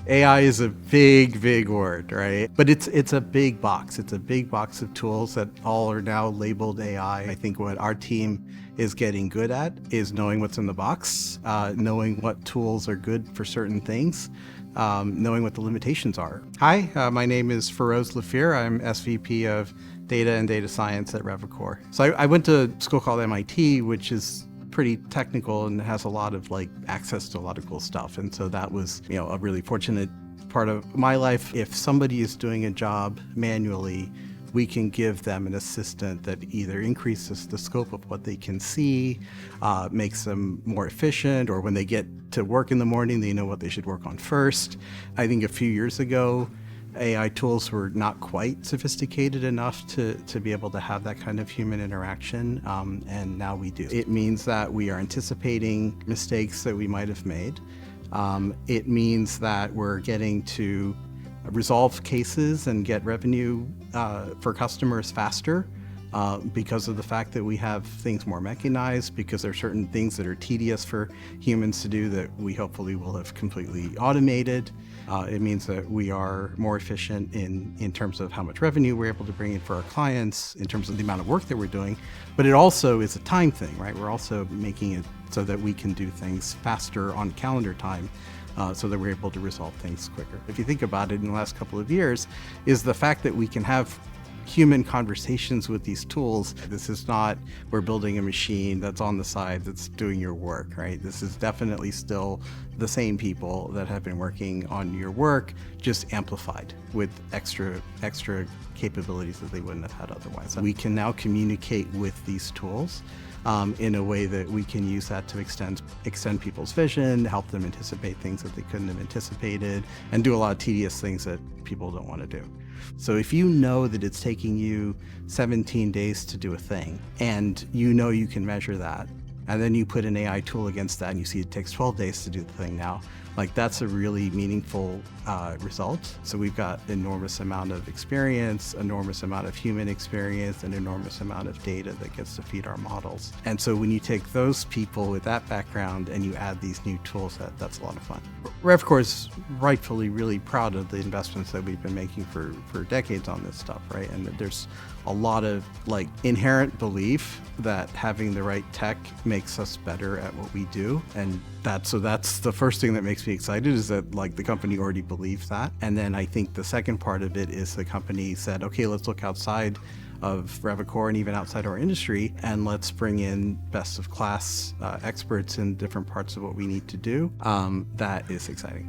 AI is a big, big word, right? But it's a big box. It's a big box of tools that all are now labeled AI. I think what our team is getting good at is knowing what's in the box, knowing what tools are good for certain things, knowing what the limitations are. Hi, my name is Firoze Lafeer. I'm SVP of Data and Data Science at Revecore. So I went to school called MIT, which is pretty technical and has a lot of access to a lot of cool stuff. And so that was, a really fortunate part of my life. If somebody is doing a job manually, we can give them an assistant that either increases the scope of what they can see, makes them more efficient, or when they get to work in the morning, they know what they should work on first. I think a few years ago, AI tools were not quite sophisticated enough to be able to have that kind of human interaction, and now we do. It means that we are anticipating mistakes that we might have made. It means that we're getting to resolve cases and get revenue for customers faster because of the fact that we have things more mechanized, because there are certain things that are tedious for humans to do that we hopefully will have completely automated. It means that we are more efficient in terms of how much revenue we're able to bring in for our clients, in terms of the amount of work that we're doing. But it also is a time thing, right? We're also making it so that we can do things faster on calendar time, so that we're able to resolve things quicker. If you think about it, in the last couple of years, is the fact that we can have human conversations with these tools. This is not, we're building a machine that's on the side that's doing your work, right? This is definitely still the same people that have been working on your work, just amplified with extra capabilities that they wouldn't have had otherwise. We can now communicate with these tools in a way that we can use that to extend people's vision, help them anticipate things that they couldn't have anticipated, and do a lot of tedious things that people don't want to do. So if you know that it's taking you 17 days to do a thing, and you can measure that, and then you put an AI tool against that and you see it takes 12 days to do the thing now, that's a really meaningful result. So we've got enormous amount of experience, enormous amount of human experience, and enormous amount of data that gets to feed our models. And so when you take those people with that background and you add these new tools, that's a lot of fun. Revecore is rightfully really proud of the investments that we've been making for decades on this stuff, right? And there's a lot of inherent belief that having the right tech makes us better at what we do. And that's the first thing that makes me excited, is that the company already believes that. And then I think the second part of it is the company said, okay, let's look outside of Revecore and even outside our industry, and let's bring in best of class experts in different parts of what we need to do. That is exciting.